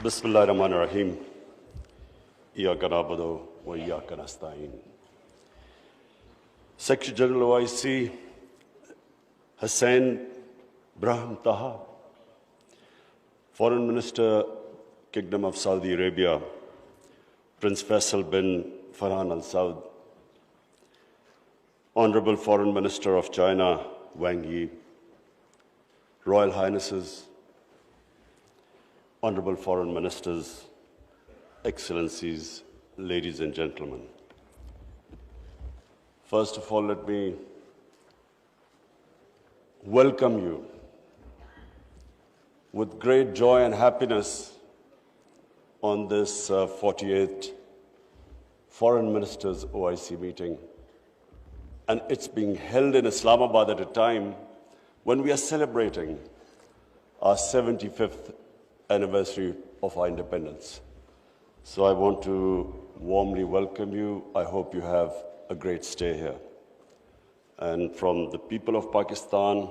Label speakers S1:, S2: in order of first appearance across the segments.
S1: Bismillahirrahmanirrahim. Iyaka na'budu wa iyaka nasta'in. Secretary General OIC Hussain Brahim Taha, Foreign Minister, Kingdom of Saudi Arabia, Prince Faisal bin Farhan Al Saud, Honorable Foreign Minister of China, Wang Yi, Royal Highnesses, Honorable Foreign Ministers, Excellencies, ladies and gentlemen. First of all, let me welcome you with great joy and happiness on this 48th Foreign Ministers OIC meeting. And it's being held in Islamabad at a time when we are celebrating our 75th anniversary of our independence. So I want to warmly welcome you. I hope you have a great stay here. And from the people of Pakistan,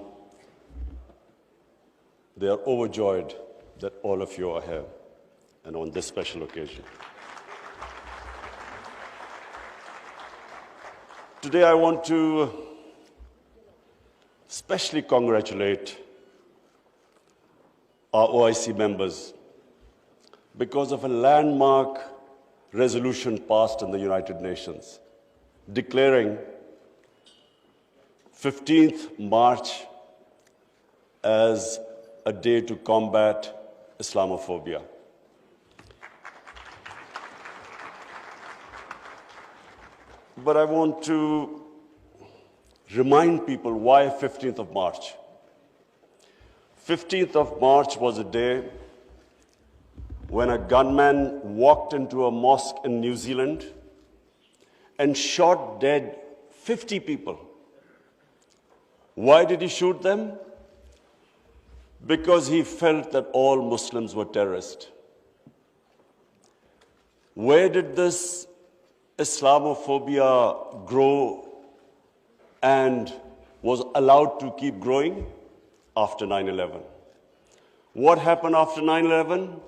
S1: they are overjoyed that all of you are here and on this special occasion. Today I want to especially congratulate our OIC members because of a landmark resolution passed in the United Nations declaring 15th March as a day to combat Islamophobia. But I want to remind people why 15th of March. 15th of March was a day when a gunman walked into a mosque in New Zealand and shot dead 50 people. Why did he shoot them? Because he felt that all Muslims were terrorists. Where did this Islamophobia grow and was allowed to keep growing? After 9/11. What happened after 9/11?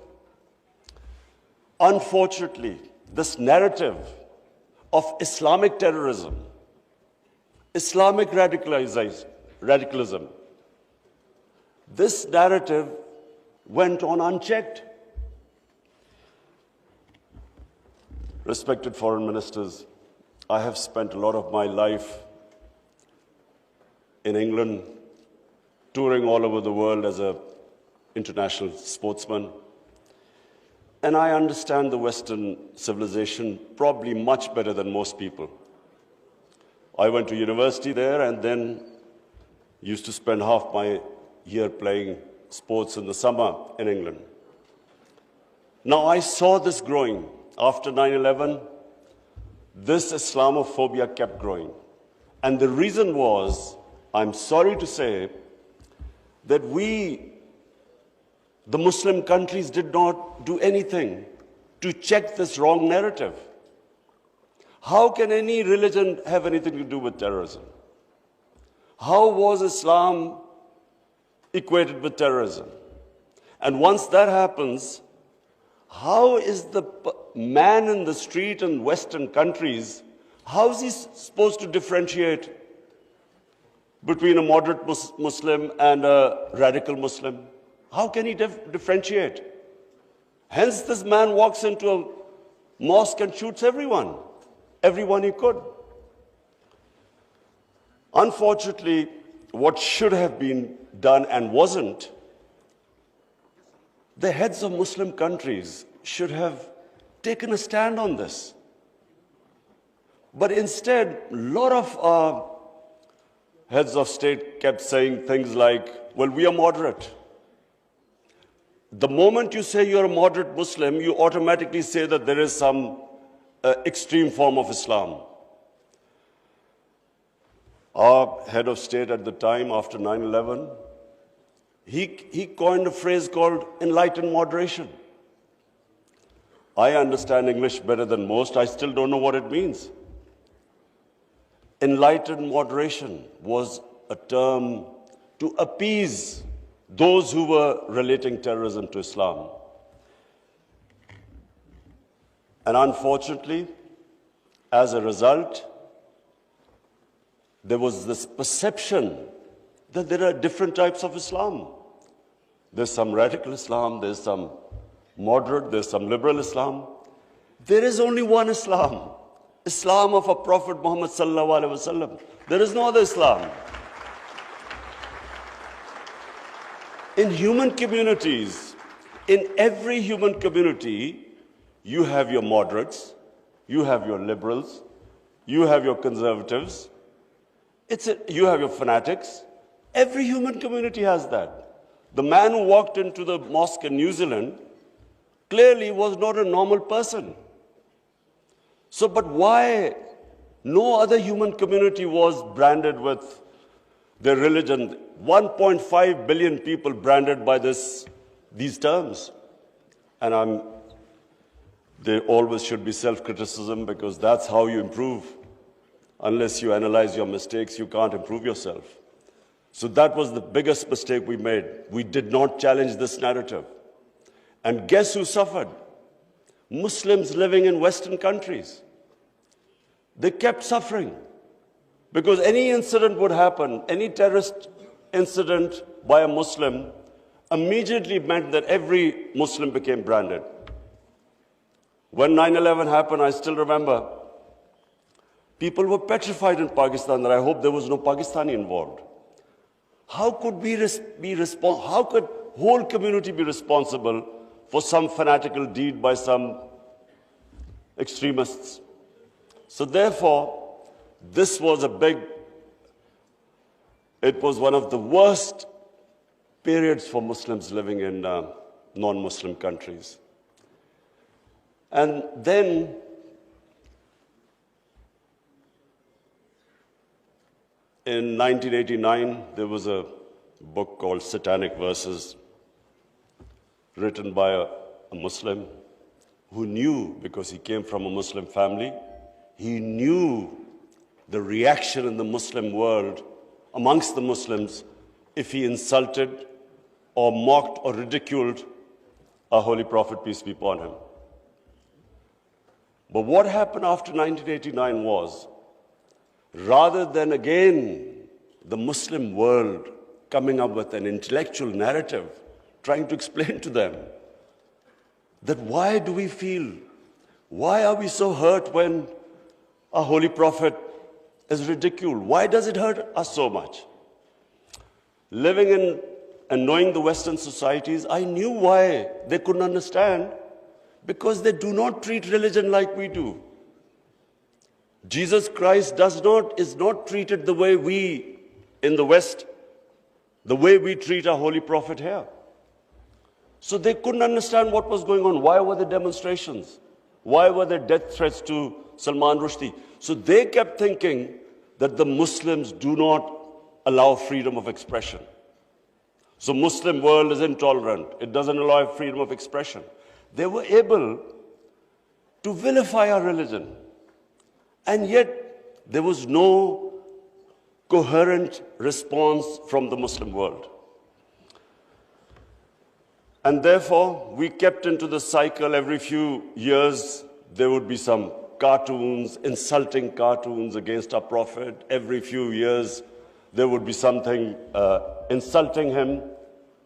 S1: Unfortunately, this narrative of Islamic terrorism, Islamic radicalism, this narrative went on unchecked. Respected foreign ministers, I have spent a lot of my life in England, touring all over the world as an international sportsman. And I understand the Western civilization probably much better than most people. I went to university there and then used to spend half my year playing sports in the summer in England. Now I saw this growing. After 9/11, this Islamophobia kept growing. And the reason was, I'm sorry to say, that we, the Muslim countries, did not do anything to check this wrong narrative. How can any religion have anything to do with terrorism? How was Islam equated with terrorism? And once that happens, how is the man in the street in Western countries, how is he supposed to differentiate between a moderate Muslim and a radical Muslim? How can he differentiate? Hence, this man walks into a mosque and shoots everyone he could. Unfortunately, what should have been done and wasn't, the heads of Muslim countries should have taken a stand on this. But instead, a lot of heads of state kept saying things like, well, we are moderate. The moment you say you're a moderate Muslim, you automatically say that there is some extreme form of Islam. Our head of state at the time, after 9/11, he coined a phrase called enlightened moderation. I understand English better than most. I still don't know what it means. Enlightened moderation was a term to appease those who were relating terrorism to Islam. And unfortunately, as a result, there was this perception that there are different types of Islam. There's some radical Islam, there's some moderate, there's some liberal Islam. There is only one Islam, Islam of our Prophet Muhammad sallallahu alaihi wasallam. There is no other Islam. In human communities, in every human community, you have your moderates, you have your liberals, you have your conservatives, you have your fanatics. Every human community has that. The man who walked into the mosque in New Zealand clearly was not a normal person. So, but why no other human community was branded with their religion? 1.5 billion people branded by these terms. And there always should be self-criticism, because that's how you improve. Unless you analyze your mistakes, you can't improve yourself. So that was the biggest mistake we made. We did not challenge this narrative. And guess who suffered? Muslims living in Western countries. They kept suffering, because any incident would happen, any terrorist incident by a Muslim immediately meant that every Muslim became branded. When 9/11 happened, I still remember, people were petrified in Pakistan that I hope there was no Pakistani involved. How could how could whole community be responsible for some fanatical deed by some extremists? So therefore, this was it was one of the worst periods for Muslims living in non-Muslim countries. And then in 1989, there was a book called Satanic Verses, written by a Muslim who knew, because he came from a Muslim family, he knew the reaction in the Muslim world, amongst the Muslims, if he insulted or mocked or ridiculed our Holy Prophet, peace be upon him. But what happened after 1989 was, rather than again the Muslim world coming up with an intellectual narrative, trying to explain to them that why do we feel, why are we so hurt when our Holy Prophet is ridiculed? Why does it hurt us so much? Living in and knowing the Western societies, I knew why they couldn't understand, because they do not treat religion like we do. Jesus Christ is not treated the way we in the West, the way we treat our Holy Prophet here. So they couldn't understand what was going on. Why were there demonstrations? Why were there death threats to Salman Rushdie? So they kept thinking that the Muslims do not allow freedom of expression. So Muslim world is intolerant. It doesn't allow freedom of expression. They were able to vilify our religion. And yet there was no coherent response from the Muslim world. And therefore, we kept into the cycle. Every few years, there would be some cartoons, insulting cartoons against our Prophet. Every few years, there would be something insulting him.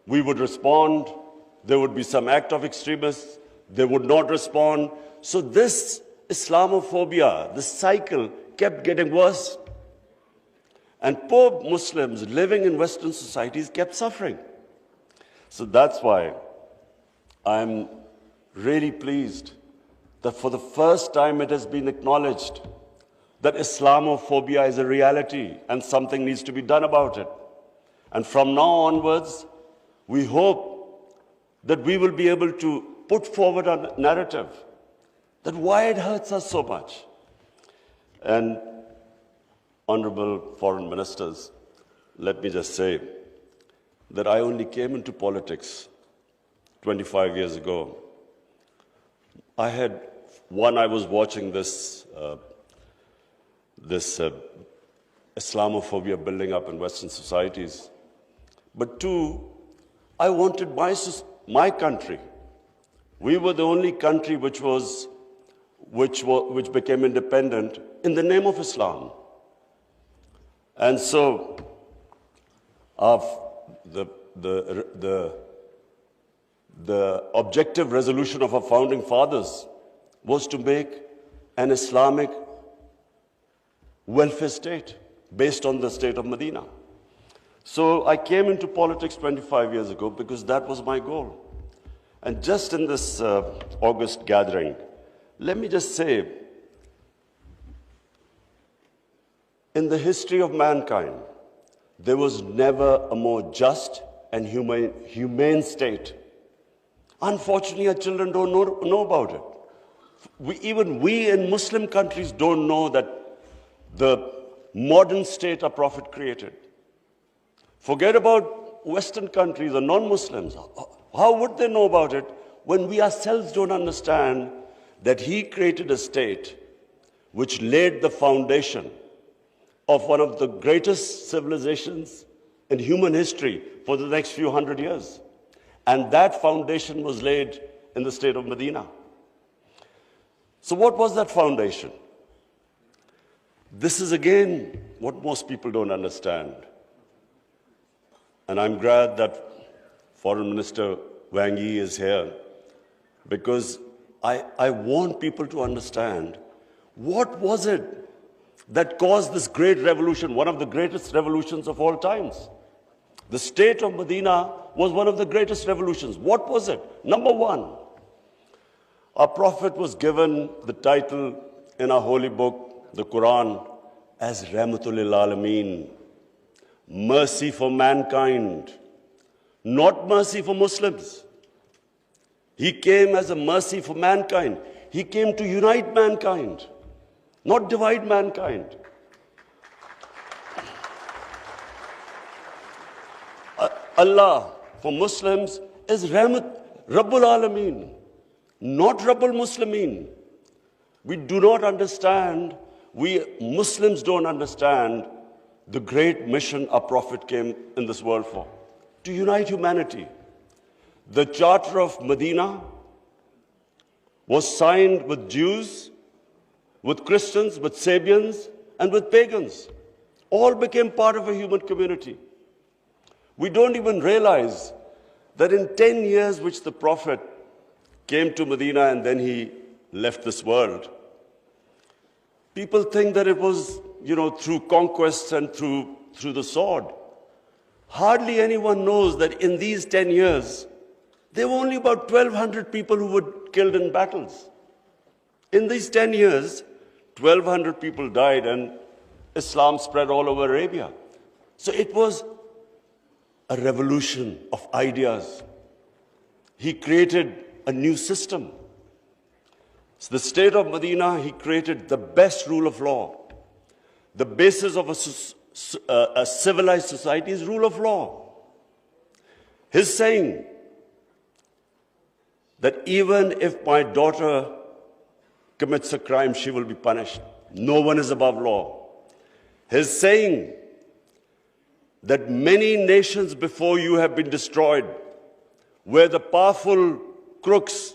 S1: We would respond. There would be some act of extremists. They would not respond. So this Islamophobia, this cycle, kept getting worse. And poor Muslims living in Western societies kept suffering. So that's why I'm really pleased that for the first time it has been acknowledged that Islamophobia is a reality and something needs to be done about it. And from now onwards, we hope that we will be able to put forward a narrative that why it hurts us so much. And Honorable Foreign Ministers, let me just say that I only came into politics 25 years ago. I was watching this Islamophobia building up in Western societies. But two, I wanted my country. We were the only country which was which became independent in the name of Islam. And so the objective resolution of our founding fathers was to make an Islamic welfare state based on the state of Medina. So I came into politics 25 years ago because that was my goal. And just in this August gathering, let me just say, in the history of mankind, there was never a more just and humane state. Unfortunately, our children don't know about it. Even we in Muslim countries don't know that the modern state our Prophet created. Forget about Western countries or non-Muslims. How would they know about it when we ourselves don't understand that he created a state which laid the foundation of one of the greatest civilizations in human history for the next few hundred years. And that foundation was laid in the state of Medina. So what was that foundation? This is again what most people don't understand. And I'm glad that Foreign Minister Wang Yi is here, because I want people to understand what was it that caused this great revolution, one of the greatest revolutions of all times. The state of Medina was one of the greatest revolutions. What was it? Number one, our Prophet was given the title in our holy book, the Quran, as Rahmatul lil Alameen, mercy for mankind, not mercy for Muslims. He came as a mercy for mankind. He came to unite mankind, not divide mankind. Allah for Muslims is Rahmat, Rabbul Alameen, not Rabbul Muslimeen. We do not understand, we Muslims don't understand the great mission our Prophet came in this world for, to unite humanity. The Charter of Medina was signed with Jews, with Christians, with Sabians, and with pagans. All became part of a human community. We don't even realize that in 10 years which the Prophet came to Medina and then he left this world, people think that it was, through conquest and through the sword. Hardly anyone knows that in these 10 years, there were only about 1,200 people who were killed in battles. In these 10 years, 1,200 people died and Islam spread all over Arabia. So it was a revolution of ideas. He created a new system. So the state of Medina, he created the best rule of law. The basis of a civilized society is rule of law. His saying that even if my daughter commits a crime, she will be punished. No one is above law. His saying that many nations before you have been destroyed, where the powerful crooks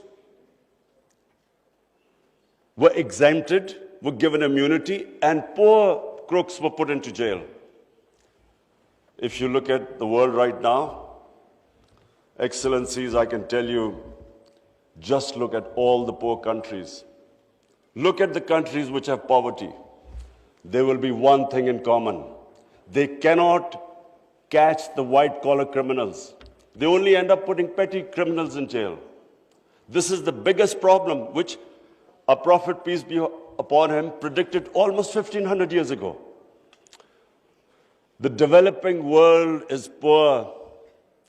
S1: were exempted, were given immunity, and poor crooks were put into jail. If you look at the world right now, Excellencies, I can tell you, just look at all the poor countries. Look at the countries which have poverty. There will be one thing in common. They cannot catch the white-collar criminals. They only end up putting petty criminals in jail. This is the biggest problem which our Prophet, peace be upon him, predicted almost 1,500 years ago. The developing world is poor,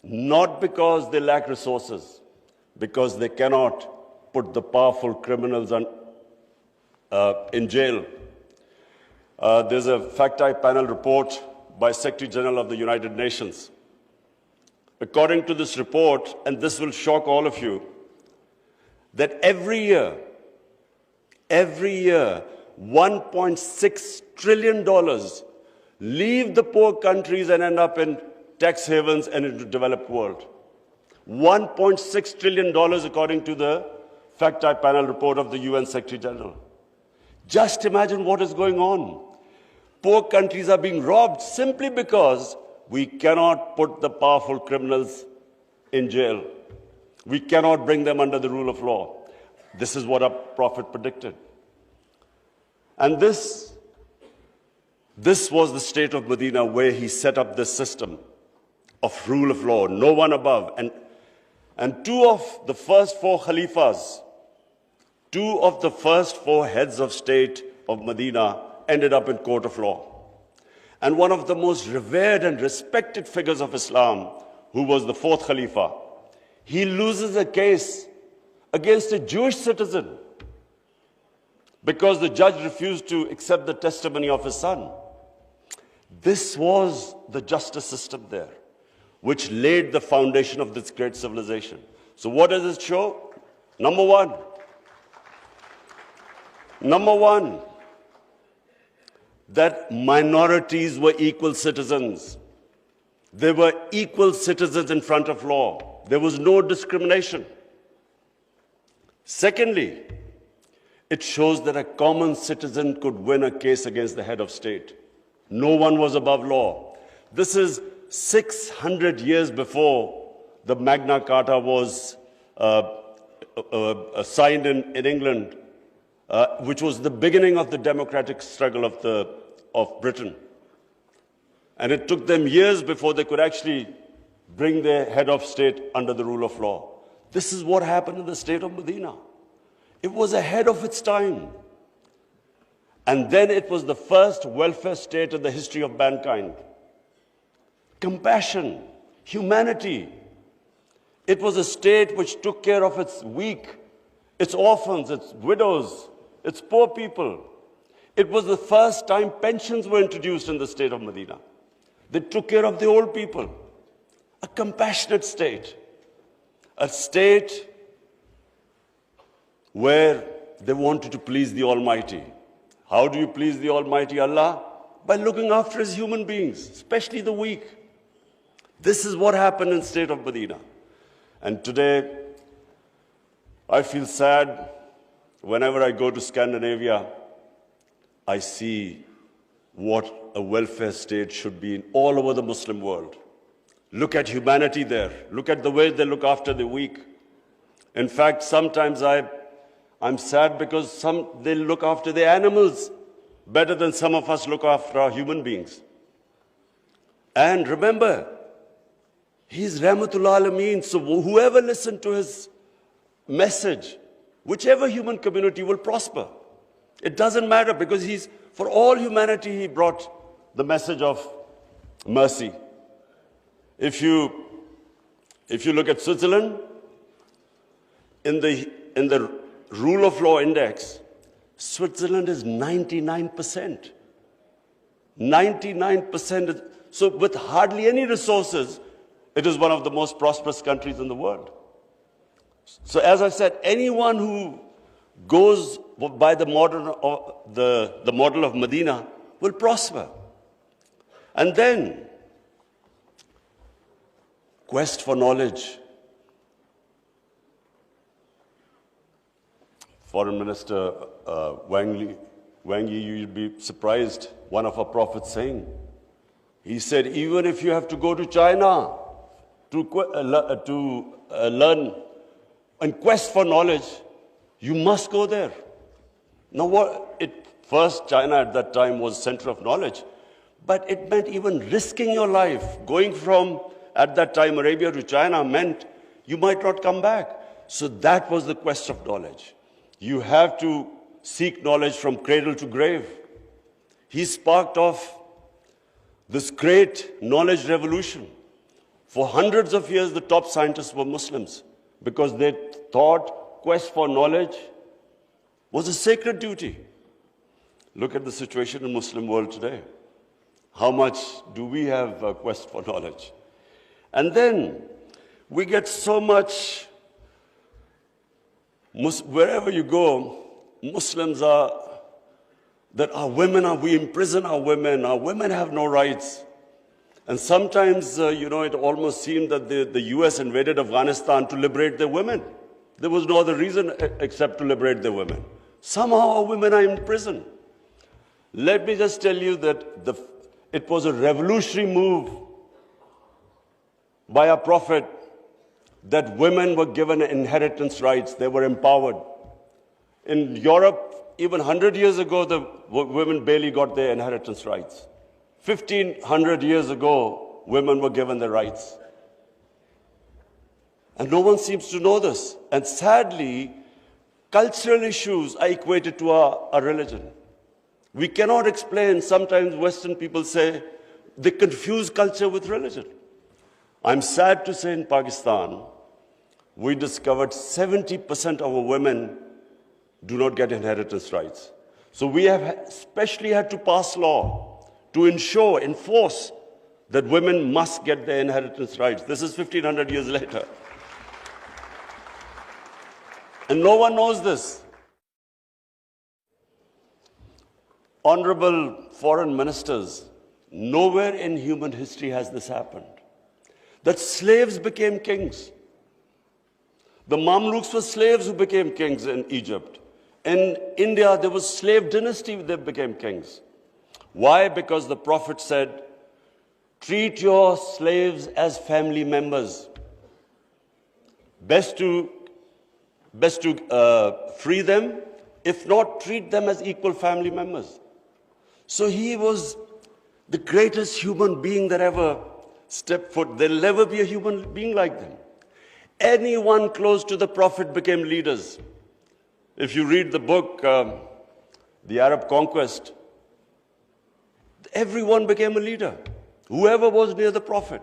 S1: not because they lack resources, because they cannot put the powerful criminals in jail. There's a FACTI panel report by Secretary General of the United Nations. According to this report, and this will shock all of you, that every year, $1.6 trillion leave the poor countries and end up in tax havens and in the developed world. $1.6 trillion according to the fact-type panel report of the UN Secretary General. Just imagine what is going on. Poor countries are being robbed simply because we cannot put the powerful criminals in jail. We cannot bring them under the rule of law. This is what our Prophet predicted. And this was the state of Medina where he set up this system of rule of law, no one above. And two of the first four Khalifas, two of the first four heads of state of Medina ended up in court of law. And one of the most revered and respected figures of Islam, who was the fourth Khalifa, he loses a case against a Jewish citizen because the judge refused to accept the testimony of his son. This was the justice system there, which laid the foundation of this great civilization. So what does it show? Number one, that minorities were equal citizens. They were equal citizens in front of law. There was no discrimination. Secondly, it shows that a common citizen could win a case against the head of state. No one was above law. This is 600 years before the Magna Carta was signed in England, which was the beginning of the democratic struggle of Britain. And it took them years before they could actually bring their head of state under the rule of law. This is what happened in the state of Medina. It was ahead of its time. And then it was the first welfare state in the history of mankind. Compassion, humanity. It was a state which took care of its weak, its orphans, its widows, its poor people. It was the first time pensions were introduced in the state of Medina. They took care of the old people. A compassionate state. A state where they wanted to please the Almighty. How do you please the Almighty Allah? By looking after His human beings, especially the weak. This is what happened in the state of Medina. And today, I feel sad whenever I go to Scandinavia. I see what a welfare state should be in all over the Muslim world. Look at humanity there. Look at the way they look after the weak. In fact, sometimes I'm sad because they look after the animals better than some of us look after our human beings. And remember, He's Rahmatul Alameen, so whoever listened to His message, whichever human community will prosper. It doesn't matter because for all humanity, He brought the message of mercy. If you look at Switzerland, in the rule of law index, Switzerland is 99%. 99%. So with hardly any resources, it is one of the most prosperous countries in the world. So as I said, anyone who goes by the model of Medina will prosper. And then, quest for knowledge. Foreign Minister Wang Yi, you'd be surprised, one of our prophets saying, he said, even if you have to go to China to learn and quest for knowledge, you must go there. Now, first, China at that time was center of knowledge, but it meant even risking your life. Going from, at that time, Arabia to China meant you might not come back. So that was the quest of knowledge. You have to seek knowledge from cradle to grave. He sparked off this great knowledge revolution. For hundreds of years, the top scientists were Muslims because they thought quest for knowledge was a sacred duty. Look at the situation in the Muslim world today. How much do we have a quest for knowledge? And then we get so much, wherever you go, Muslims we imprison our women have no rights. And sometimes, it almost seemed that the US invaded Afghanistan to liberate their women. There was no other reason except to liberate the women. Somehow our women are in prison. Let me just tell you that it was a revolutionary move by our Prophet that women were given inheritance rights. They were empowered. In Europe, even 100 years ago, the women barely got their inheritance rights. 1,500 years ago, women were given their rights. And no one seems to know this. And sadly, cultural issues are equated to our religion. We cannot explain, sometimes Western people say, they confuse culture with religion. I'm sad to say in Pakistan, we discovered 70% of our women do not get inheritance rights. So we have especially had to pass law to enforce that women must get their inheritance rights. This is 1,500 years later. And no one knows this. Honorable foreign ministers, nowhere in human history has this happened. That slaves became kings. The Mamluks were slaves who became kings in Egypt. In India, there was slave dynasty that became kings. Why? Because the Prophet said, treat your slaves as family members. Best to free them, if not, treat them as equal family members. So he was the greatest human being that ever stepped foot. There'll never be a human being like them. Anyone close to the Prophet became leaders. If you read the book, The Arab Conquest, everyone became a leader, whoever was near the Prophet.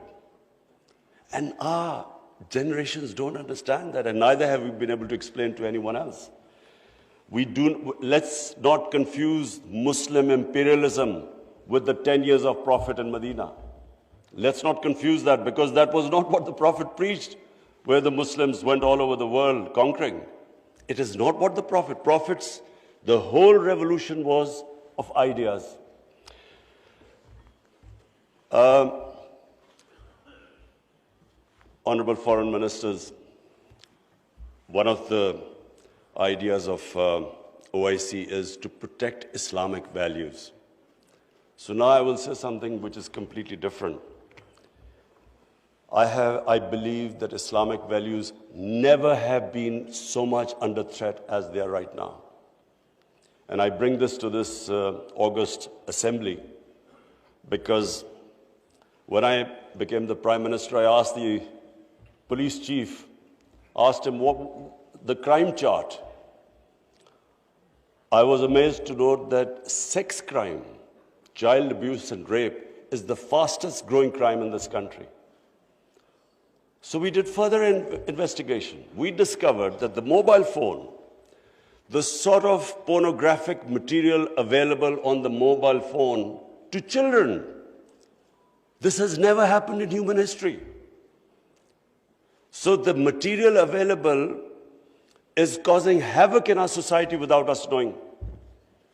S1: And our generations don't understand that, and neither have we been able to explain to anyone else. Let's not confuse Muslim imperialism with the 10 years of Prophet in Medina. Let's not confuse that, because that was not what the Prophet preached, where the Muslims went all over the world conquering. It is not what the Prophet's, the whole revolution was of ideas. Honorable foreign ministers, one of the ideas of OIC is to protect Islamic values. So now I will say something which is completely different. I believe that Islamic values never have been so much under threat as they are right now. And I bring this to this August assembly because when I became the Prime Minister, I asked the police chief, asked him what the crime chart. I was amazed to note that sex crime, child abuse and rape is the fastest growing crime in this country. So we did further investigation. We discovered that the mobile phone, the sort of pornographic material available on the mobile phone to children, this has never happened in human history. So the material available is causing havoc in our society without us knowing.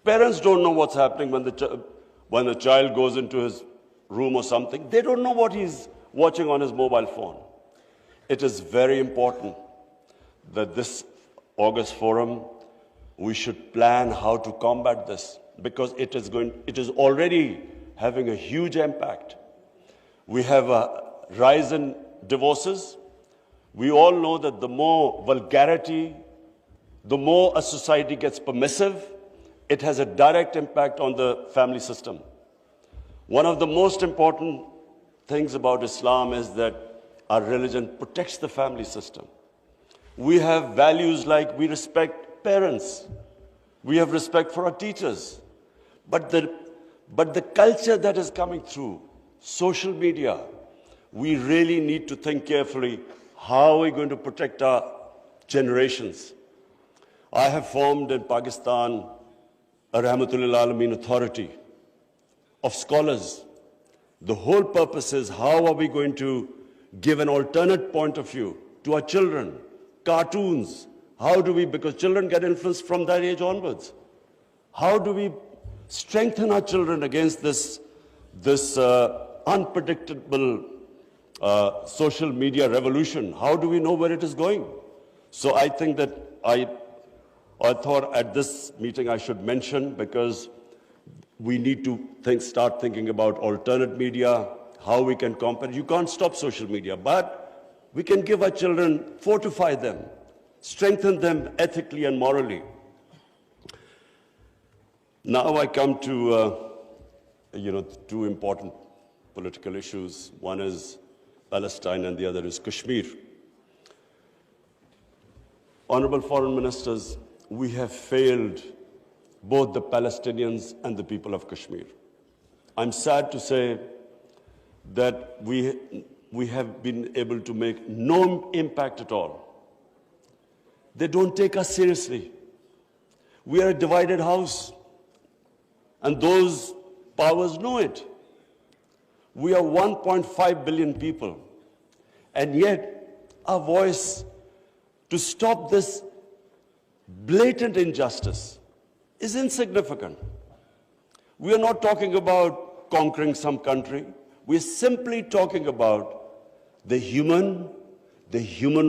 S1: Parents don't know what's happening when the child goes into his room or something. They don't know what he's watching on his mobile phone. It is very important that this August forum, we should plan how to combat this, because it is already having a huge impact. We have a rise in divorces. We all know that the more vulgarity, the more a society gets permissive, it has a direct impact on the family system. One of the most important things about Islam is that our religion protects the family system. We have values like we respect parents. We have respect for our teachers. But the culture that is coming through, social media, we really need to think carefully, how are we going to protect our generations? I have formed in Pakistan a Rahmatul Alameen authority of scholars. The whole purpose is how are we going to give an alternate point of view to our children, cartoons. How do we, because children get influenced from that age onwards. How do we strengthen our children against this unpredictable social media revolution? How do we know where it is going? So I think that I thought at this meeting I should mention, because we need to start thinking about alternate media, how we can compare. You can't stop social media, but we can give our children, fortify them, strengthen them ethically and morally. Now I come to, two important political issues. One is Palestine and the other is Kashmir. Honorable Foreign Ministers, we have failed both the Palestinians and the people of Kashmir. I'm sad to say that we have been able to make no impact at all. They don't take us seriously. We are a divided house, and those powers know it. We are 1.5 billion people, and yet our voice to stop this blatant injustice is insignificant. We are not talking about conquering some country. We're simply talking about the human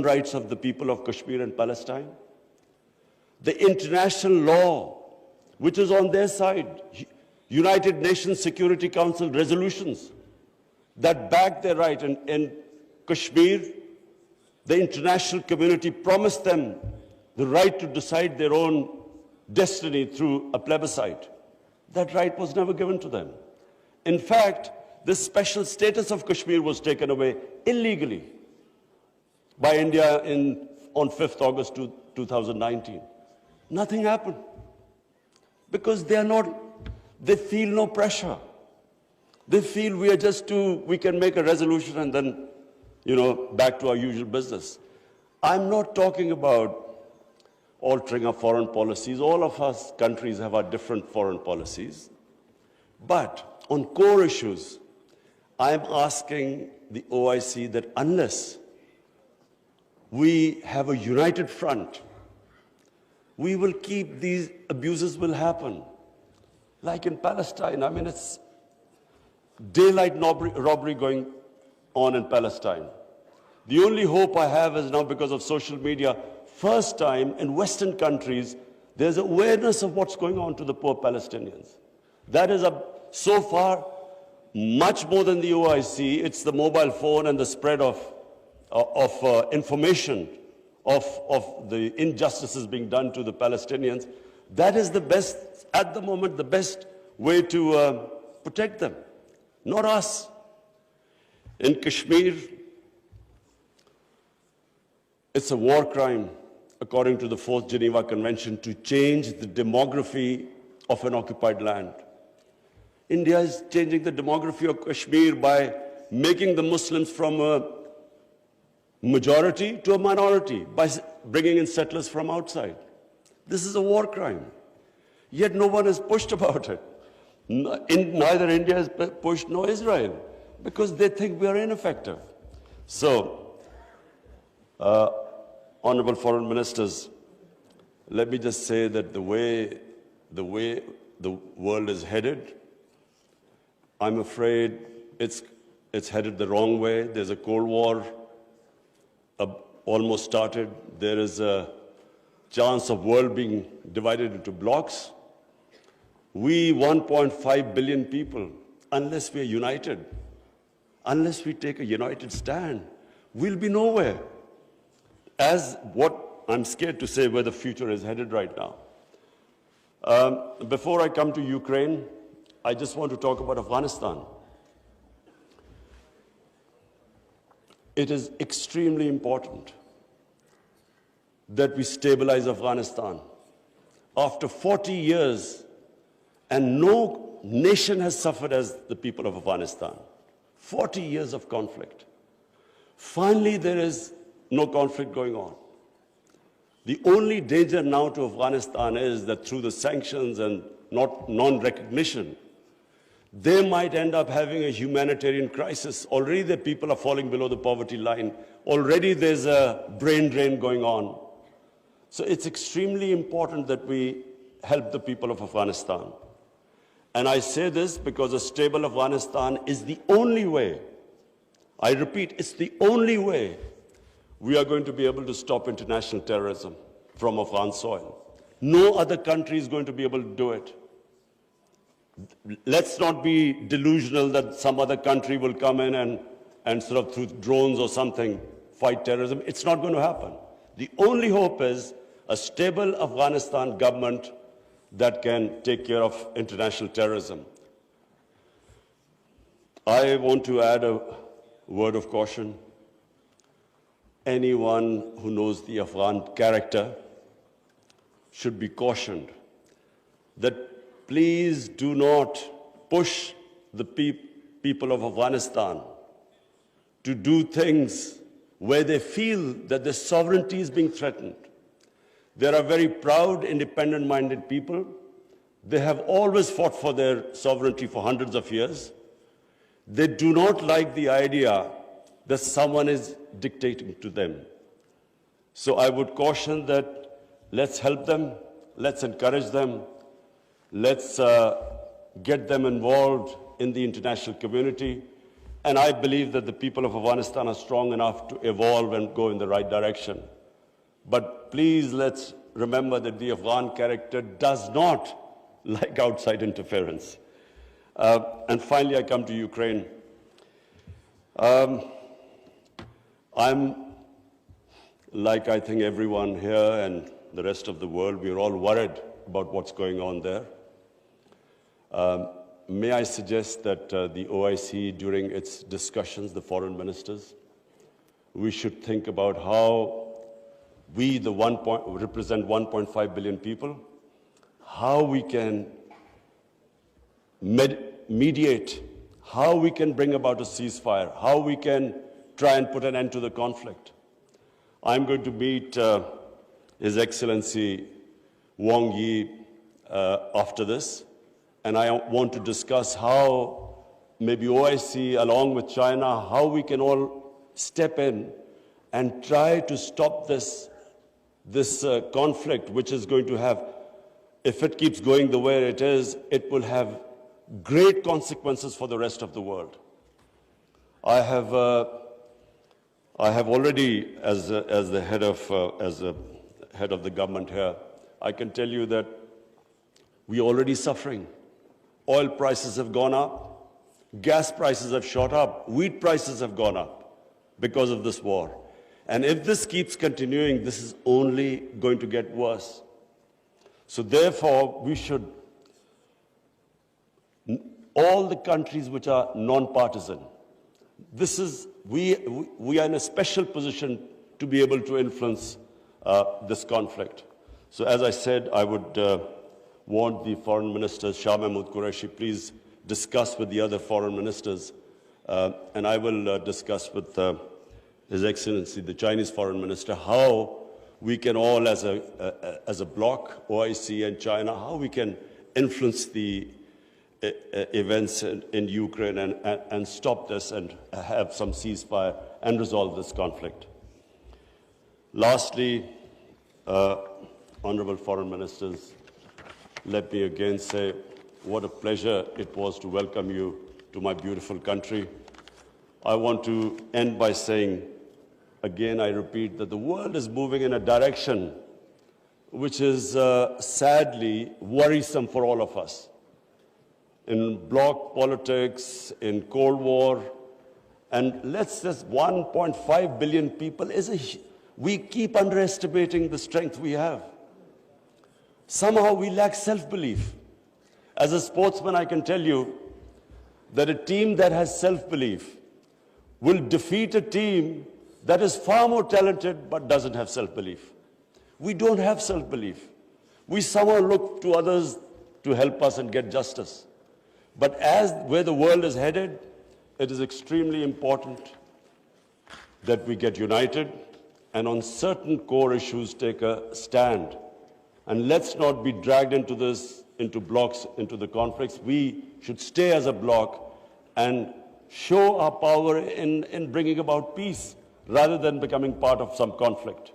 S1: rights of the people of Kashmir and Palestine, the international law, which is on their side, United Nations Security Council resolutions that back their right. In Kashmir, the international community promised them the right to decide their own destiny through a plebiscite. That right was never given to them. In fact, the special status of Kashmir was taken away illegally by India on 5th August 2019. Nothing happened because they feel no pressure. They feel we can make a resolution and then, back to our usual business. I'm not talking about altering our foreign policies. All of us countries have our different foreign policies. But on core issues, I'm asking the OIC that unless we have a united front, we will keep these abuses will happen. Like in Palestine, it's daylight robbery going on in Palestine. The only hope I have is now, because of social media, first time in Western countries, there's awareness of what's going on to the poor Palestinians. That is, so far, much more than the OIC. It's the mobile phone and the spread of information of the injustices being done to the Palestinians. That is the best, at the moment, the best way to protect them, not us. In Kashmir, it's a war crime, according to the 4th Geneva Convention, to change the demography of an occupied land. India is changing the demography of Kashmir by making the Muslims from a majority to a minority, by bringing in settlers from outside. This is a war crime. Yet no one has pushed about it. Neither India has pushed nor Israel, because they think we are ineffective. So, Honorable Foreign Ministers, let me just say that the way the world is headed, I'm afraid it's headed the wrong way. There's a Cold War almost started. There is a chance of world being divided into blocks. We 1.5 billion people, unless we are united, unless we take a united stand, we'll be nowhere. As what I'm scared to say where the future is headed right now. Before I come to Ukraine, I just want to talk about Afghanistan. It is extremely important that we stabilize Afghanistan. After 40 years, and no nation has suffered as the people of Afghanistan. 40 years of conflict. Finally, there is no conflict going on. The only danger now to Afghanistan is that through the sanctions and non-recognition, they might end up having a humanitarian crisis. Already the people are falling below the poverty line. Already there's a brain drain going on. So it's extremely important that we help the people of Afghanistan. And I say this because a stable Afghanistan is the only way, I repeat, it's the only way we are going to be able to stop international terrorism from Afghan soil. No other country is going to be able to do it. Let's not be delusional that some other country will come in and sort of through drones or something fight terrorism. It's not going to happen. The only hope is a stable Afghanistan government that can take care of international terrorism. I want to add a word of caution. Anyone who knows the Afghan character should be cautioned that please do not push the people of Afghanistan to do things where they feel that their sovereignty is being threatened. They are very proud, independent-minded people. They have always fought for their sovereignty for hundreds of years. They do not like the idea that someone is dictating to them. So I would caution that let's help them, let's encourage them, let's get them involved in the international community. And I believe that the people of Afghanistan are strong enough to evolve and go in the right direction. But please let's remember that the Afghan character does not like outside interference. And finally, I come to Ukraine. I'm, like I think everyone here and the rest of the world, we're all worried about what's going on there. May I suggest that the OIC, during its discussions, the foreign ministers, we should think about how we, represent 1.5 billion people, how we can mediate, how we can bring about a ceasefire, how we can try and put an end to the conflict. I'm going to meet His Excellency Wang Yi after this, and I want to discuss how maybe OIC, along with China, how we can all step in and try to stop this conflict, which is going to have, if it keeps going the way it is, it will have great consequences for the rest of the world. I have already, as the head of the government here, I can tell you that we are already suffering. Oil prices have gone up, gas prices have shot up, wheat prices have gone up because of this war. And if this keeps continuing, this is only going to get worse. So therefore, we should, all the countries which are non-partisan, we are in a special position to be able to influence this conflict. So as I said, I would want the foreign ministers, Shah Mahmood Qureshi, please discuss with the other foreign ministers, and I will discuss with His Excellency, the Chinese foreign minister, how we can all, as a bloc, OIC and China, how we can influence the events in Ukraine and stop this and have some ceasefire and resolve this conflict. Lastly, honorable foreign ministers, let me again say what a pleasure it was to welcome you to my beautiful country. I want to end by saying, again, I repeat, that the world is moving in a direction which is sadly worrisome for all of us. In bloc politics, in Cold War, and let's just 1.5 billion people we keep underestimating the strength we have. Somehow we lack self-belief. As a sportsman, I can tell you that a team that has self-belief will defeat a team that is far more talented but doesn't have self-belief. We don't have self-belief. We somehow look to others to help us and get justice. But as where the world is headed, it is extremely important that we get united and on certain core issues take a stand. And let's not be dragged into this, into blocks, into the conflicts. We should stay as a bloc and show our power in bringing about peace rather than becoming part of some conflict.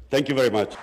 S1: Thank you very much.